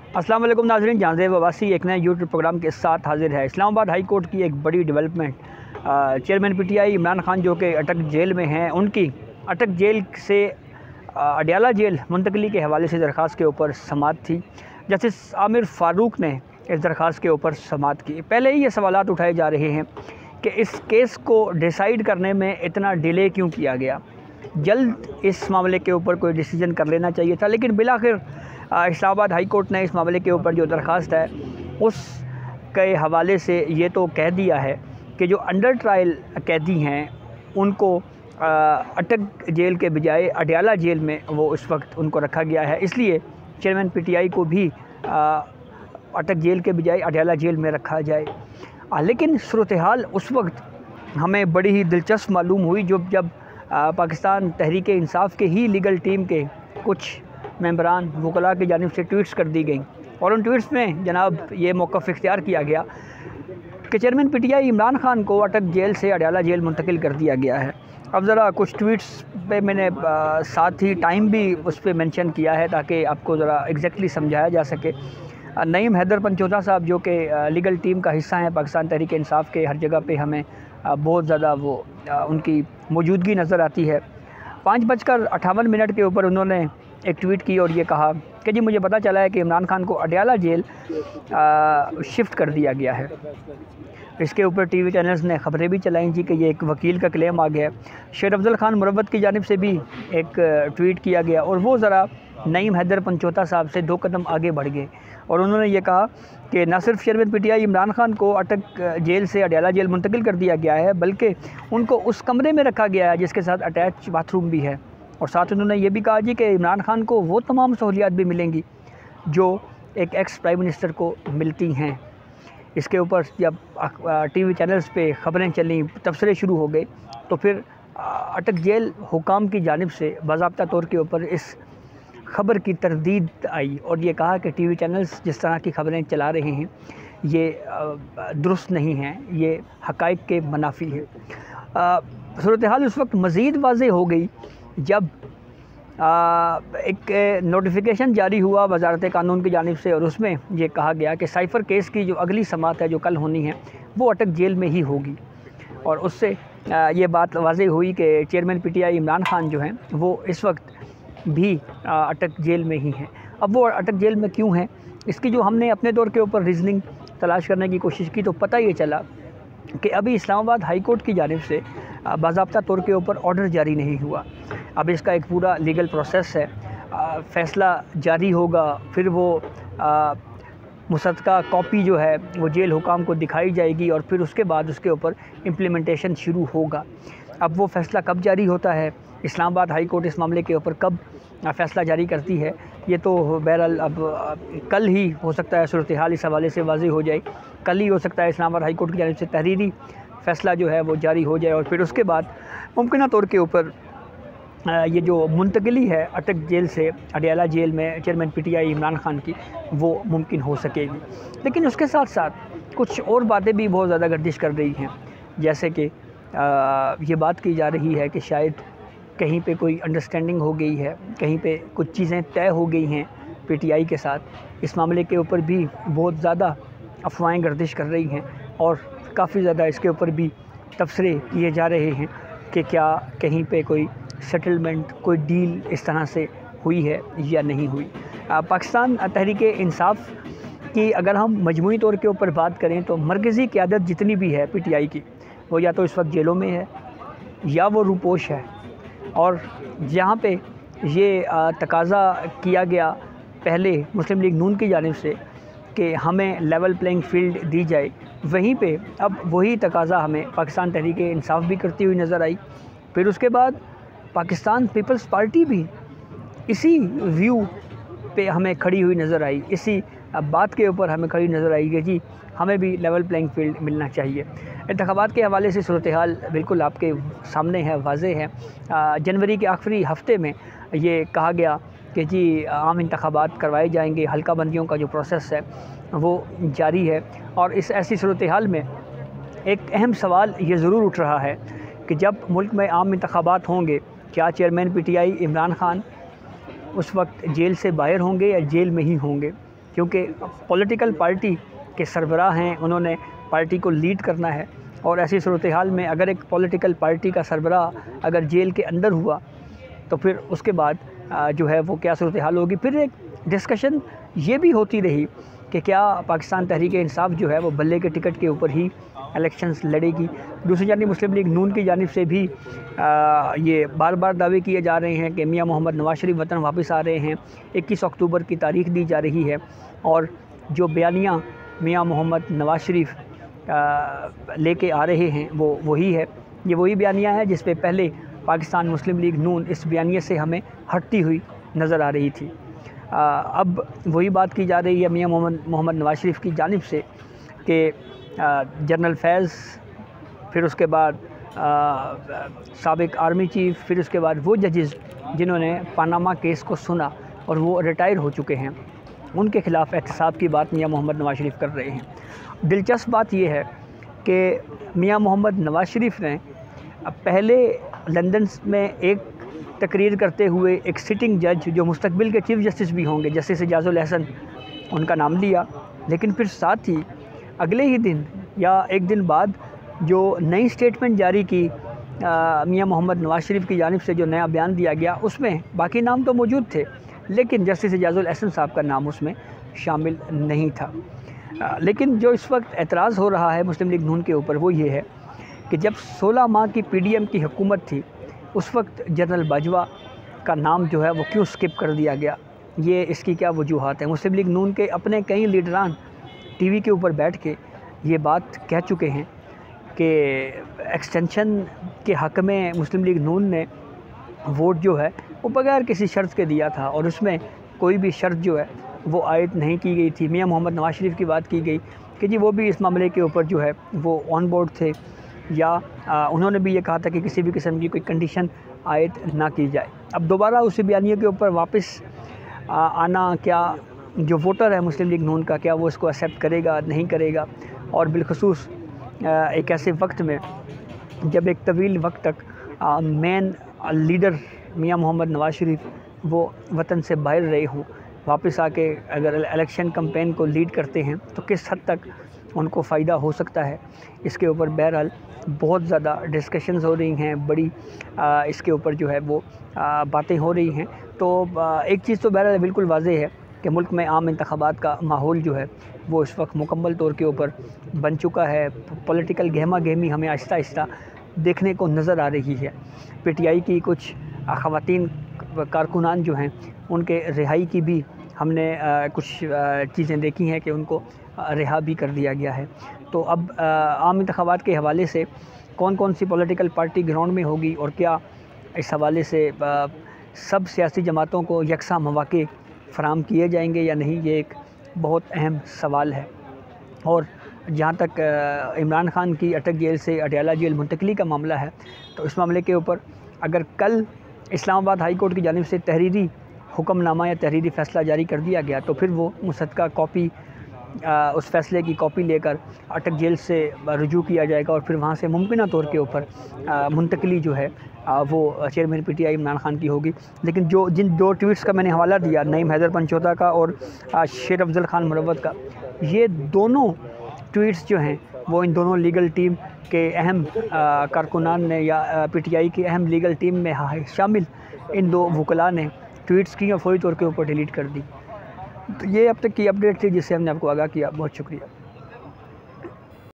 अस्सलाम वालेकुम नाज़रीन, जांज़ेब अब्बासी एक नए यूट्यूब प्रोग्राम के साथ हाजिर है। इस्लामाबाद हाई कोर्ट की एक बड़ी development, chairman PTI Imran Khan जो कि अटक जेल में हैं, उनकी अटक जेल से अडयाला जेल मुंतकली के हवाले से दरख्वास्त के ऊपर समाअत थी। जस्टिस आमिर फ़ारूक ने इस दरख्वास्त के ऊपर समाअत की। पहले ही ये सवालात उठाए जा रहे हैं कि इस केस को डिसाइड करने में इतना डिले क्यों किया गया, जल्द इस मामले के ऊपर कोई डिसीजन कर लेना चाहिए था। लेकिन बिलाखिर इस्लामाबाद हाई कोर्ट ने इस मामले के ऊपर जो दरख्वास्त है उस के हवाले से ये तो कह दिया है कि जो अंडर ट्रायल कैदी हैं उनको अटक जेल के बजाय अडयाला जेल में वो इस वक्त उनको रखा गया है। इसलिए चेयरमैन पीटीआई को भी अटक जेल के बजाय अडयाला जेल में रखा जाए। लेकिन सूरत हाल उस वक्त हमें बड़ी ही दिलचस्प मालूम हुई जब पाकिस्तान तहरीक इंसाफ के ही लीगल टीम के कुछ मेंबरान वकला की जानिब से ट्वीट्स कर दी गई और उन ट्वीट्स में जनाब ये मौक़िफ़ इख्तियार किया गया कि चेयरमैन पीटीआई इमरान खान को अटक जेल से अडयाला जेल मुंतकिल कर दिया गया है। अब ज़रा कुछ ट्वीट्स पे मैंने साथ ही टाइम भी उस पर मेंशन किया है ताकि आपको ज़रा एग्जैक्टली समझाया जा सके। नईम हैदर पंचोता साहब जो कि लीगल टीम का हिस्सा हैं पाकिस्तान तहरीक इंसाफ के, हर जगह पे हमें बहुत ज़्यादा वो उनकी मौजूदगी नज़र आती है। 5:58 के ऊपर उन्होंने एक ट्वीट की और ये कहा कि जी मुझे पता चला है कि इमरान खान को अडयाला जेल शिफ्ट कर दिया गया है। इसके ऊपर टीवी चैनल्स ने ख़बरें भी चलाई जी कि ये एक वकील का क्लेम आ गया। शेर अफजल खान मुरव्वत की जानिब से भी एक ट्वीट किया गया और वो ज़रा नईम हैदर पंचोता साहब से 2 कदम आगे बढ़ गए और उन्होंने ये कहा कि न सिर्फ चेयरमैन पीटीआई इमरान खान को अटक जेल से अडयाला जेल मुंतकिल कर दिया गया है बल्कि उनको उस कमरे में रखा गया है जिसके साथ अटैच बाथरूम भी है। और साथ उन्होंने ये भी कहा जी कि इमरान खान को वो तमाम सहूलियात भी मिलेंगी जो एक एक्स प्राइम मिनिस्टर को मिलती हैं। इसके ऊपर जब टीवी चैनल्स पे ख़बरें चलीं, तबसरे शुरू हो गए, तो फिर अटक जेल हुकाम की जानिब से बाज़ाब्ता तौर के ऊपर इस ख़बर की तरदीद आई और ये कहा कि टीवी चैनल्स जिस तरह की ख़बरें चला रहे हैं ये दुरुस्त नहीं हैं, ये हक़ाइक़ के मुनाफी है। सूरत हाल उस वक्त मज़ीद वाज़ेह हो गई जब एक नोटिफिकेशन जारी हुआ वज़ारत कानून की जानिब से और उसमें ये कहा गया कि साइफ़र केस की जो अगली समाअत है जो कल होनी है वो अटक जेल में ही होगी। और उससे ये बात वाज़ेह हुई कि चेयरमैन पीटीआई इमरान खान जो हैं वो इस वक्त भी अटक जेल में ही हैं। अब वो अटक जेल में क्यों हैं, इसकी जो हमने अपने तौर के ऊपर रीज़निंग तलाश करने की कोशिश की तो पता ये चला कि अभी इस्लामाबाद हाई कोर्ट की जानिब से बाज़ाब्ता तौर के ऊपर ऑर्डर जारी नहीं हुआ। अब इसका एक पूरा लीगल प्रोसेस है, फ़ैसला जारी होगा, फिर वो मुसद्दक़ा कॉपी जो है वो जेल हुकाम को दिखाई जाएगी और फिर उसके बाद उसके ऊपर इम्प्लीमेंटेशन शुरू होगा। अब वो फ़ैसला कब जारी होता है, इस्लामाबाद हाई कोर्ट इस मामले के ऊपर कब फ़ैसला जारी करती है, ये तो बहरहाल अब कल ही हो सकता है सूरत हाल इस हवाले से वाज़ेह हो जाए। कल ही हो सकता है इस्लामाबाद हाई कोर्ट की जानिब से तहरीरी फ़ैसला जो है वो जारी हो जाए और फिर उसके बाद मुमकिन तौर के ऊपर ये जो मुंतकिली है अटक जेल से अडयाला जेल में चेयरमैन पीटीआई इमरान खान की वो मुमकिन हो सकेगी। लेकिन उसके साथ साथ कुछ और बातें भी बहुत ज़्यादा गर्दिश कर रही हैं, जैसे कि ये बात की जा रही है कि शायद कहीं पे कोई अंडरस्टैंडिंग हो गई है, कहीं पे कुछ चीज़ें तय हो गई हैं पीटीआई के साथ। इस मामले के ऊपर भी बहुत ज़्यादा अफवाहें गर्दिश कर रही हैं और काफ़ी ज़्यादा इसके ऊपर भी तबसरे किए जा रहे हैं कि क्या कहीं पे कोई सेटलमेंट, कोई डील इस तरह से हुई है या नहीं हुई। पाकिस्तान तहरीक इंसाफ की अगर हम मजमूई तौर के ऊपर बात करें तो मरकज़ी क़यादत जितनी भी है पीटीआई की वो या तो इस वक्त जेलों में है या वो रूपोश है। और जहाँ पे ये तकाज़ा किया गया पहले मुस्लिम लीग नून की जानिब से कि हमें लेवल प्लेइंग फील्ड दी जाए, वहीं पे अब वही तकाज़ा हमें पाकिस्तान तहरीक इंसाफ भी करती हुई नज़र आई। फिर उसके बाद पाकिस्तान पीपल्स पार्टी भी इसी व्यू पे हमें खड़ी हुई नज़र आई, इसी बात के ऊपर हमें खड़ी नज़र आई कि जी हमें भी लेवल प्लेइंग फील्ड मिलना चाहिए। इंतखाबात के हवाले से सूरत हाल बिल्कुल आपके सामने है, वाज़ेह है। जनवरी के आखिरी हफ़्ते में ये कहा गया कि जी आम इंतखाबात करवाए जाएंगे, हल्का बंदियों का जो प्रोसेस है वो जारी है। और इस ऐसी सूरत हाल में एक अहम सवाल ये ज़रूर उठ रहा है कि जब मुल्क में आम इंतखाबात होंगे क्या चेयरमैन पीटीआई इमरान खान उस वक्त जेल से बाहर होंगे या जेल में ही होंगे, क्योंकि पॉलिटिकल पार्टी के सरबराह हैं, उन्होंने पार्टी को लीड करना है। और ऐसी सूरत हाल में अगर एक पॉलिटिकल पार्टी का सरबराह अगर जेल के अंदर हुआ तो फिर उसके बाद जो है वो क्या सूरत हाल होगी। फिर एक डिस्कशन ये भी होती रही कि क्या पाकिस्तान तहरीक इंसाफ जो है वो बल्ले के टिकट के ऊपर ही इलेक्शंस लड़ेगी। दूसरी जानिब मुस्लिम लीग नून की जानिब से भी ये बार बार दावे किए जा रहे हैं कि मियां मोहम्मद नवाज शरीफ वतन वापस आ रहे हैं। 21 अक्टूबर की तारीख दी जा रही है और जो बयानिया मियां मोहम्मद नवाज शरीफ लेके आ रहे हैं वो वही है। ये वही बयानिया है जिस पे पहले पाकिस्तान मुस्लिम लीग नून इस बयानिए से हमें हटती हुई नज़र आ रही थी। अब वही बात की जा रही है मियां मोहम्मद नवाज शरीफ की जानिब से कि जनरल फैज़, फिर उसके बाद साबिक आर्मी चीफ़, फिर उसके बाद वो जजेस जिन्होंने पानामा केस को सुना और वो रिटायर हो चुके हैं, उनके ख़िलाफ़ एहतसाब की बात मियां मोहम्मद नवाज शरीफ कर रहे हैं। दिलचस्प बात यह है कि मियां मोहम्मद नवाज शरीफ ने पहले लंदन में एक तकरीर करते हुए एक सिटिंग जज जो मुस्तकबिल के चीफ़ जस्टिस भी होंगे, जस्टिस एजाजुल हसन, उनका नाम लिया। लेकिन फिर साथ ही अगले ही दिन या एक दिन बाद जो नई स्टेटमेंट जारी की मियां मोहम्मद नवाज शरीफ की जानिब से जो नया बयान दिया गया, उसमें बाकी नाम तो मौजूद थे लेकिन जस्टिस एजाजुल हसन साहब का नाम उसमें शामिल नहीं था। लेकिन जो इस वक्त एतराज़ हो रहा है मुस्लिम लीग नून के ऊपर वो ये है कि जब 16 माह की PDM की हुकूमत थी उस वक्त जनरल बाजवा का नाम जो है वो क्यों स्किप कर दिया गया। ये इसकी क्या वजूहात है। मुस्लिम लीग नून के अपने कई लीडरान TV के ऊपर बैठ के ये बात कह चुके हैं कि एक्सटेंशन के हक़ में मुस्लिम लीग नून ने वोट जो है वो बगैर किसी शर्त के दिया था और उसमें कोई भी शर्त जो है वो आयद नहीं की गई थी। मियां मोहम्मद नवाज शरीफ की बात की गई कि जी वो भी इस मामले के ऊपर जो है वो ऑन बोर्ड थे, या उन्होंने भी ये कहा था कि किसी भी किस्म की कोई कंडीशन आयद ना की जाए। अब दोबारा उसी बयानिए के ऊपर वापस आना, क्या जो वोटर है मुस्लिम लीग नून का, क्या वो इसको एक्सेप्ट करेगा नहीं करेगा। और बिलखसूस एक ऐसे वक्त में जब एक तवील वक्त तक मेन लीडर मियां मोहम्मद नवाज शरीफ वो वतन से बाहर रहे हों, वापस आके अगर इलेक्शन कैंपेन को लीड करते हैं तो किस हद तक उनको फ़ायदा हो सकता है, इसके ऊपर बहरहाल बहुत ज़्यादा डिस्कशंस हो रही हैं, बड़ी इसके ऊपर जो है वो बातें हो रही हैं। तो एक चीज़ तो बहरहाल बिल्कुल वाज़ेह है कि मुल्क में आम इंतखाबात का माहौल जो है वो इस वक्त मुकम्मल तौर के ऊपर बन चुका है। पॉलिटिकल गहमा गहमी हमें आहिस्ता आहिस्ता देखने को नज़र आ रही है। PTI की कुछ ख़वातीन कारकुनान जो हैं उनके रिहाई की भी हमने कुछ चीज़ें देखी हैं कि उनको रिहा भी कर दिया गया है। तो अब आम इंतखाबात के हवाले से कौन कौन सी पॉलिटिकल पार्टी ग्राउंड में होगी और क्या इस हवाले से सब सियासी जमातों को यकसा मौक़े फ़राहम किए जाएंगे या नहीं, ये एक बहुत अहम सवाल है। और जहाँ तक इमरान खान की अटक जेल से अडयाला जेल मुंतकली का मामला है, तो इस मामले के ऊपर अगर कल इस्लामाबाद हाई कोर्ट की जानिब से तहरीरी हुक्मनामा या तहरीरी फ़ैसला जारी कर दिया गया तो फिर वो मुसद्दक़ा कॉपी उस फ़ैसले की कॉपी लेकर अटक जेल से रुजू किया जाएगा और फिर वहाँ से मुमकिन तौर के ऊपर मुंतकली जो है वो चेयरमैन PTI इमरान खान की होगी। लेकिन जिन दो ट्वीट्स का मैंने हवाला दिया, नईम हैदर पंचोता का और शेर अफजल खान मुरव्वत का, ये दोनों ट्वीट्स जो हैं वो इन दोनों लीगल टीम के अहम कारकुनान ने या PTI की अहम लीगल टीम में शामिल इन दो वकला ने ट्वीट्स की और फौरी तौर के ऊपर डिलीट कर दी। तो ये अब तक की अपडेट थी जिससे हमने आपको आगाह किया। बहुत शुक्रिया।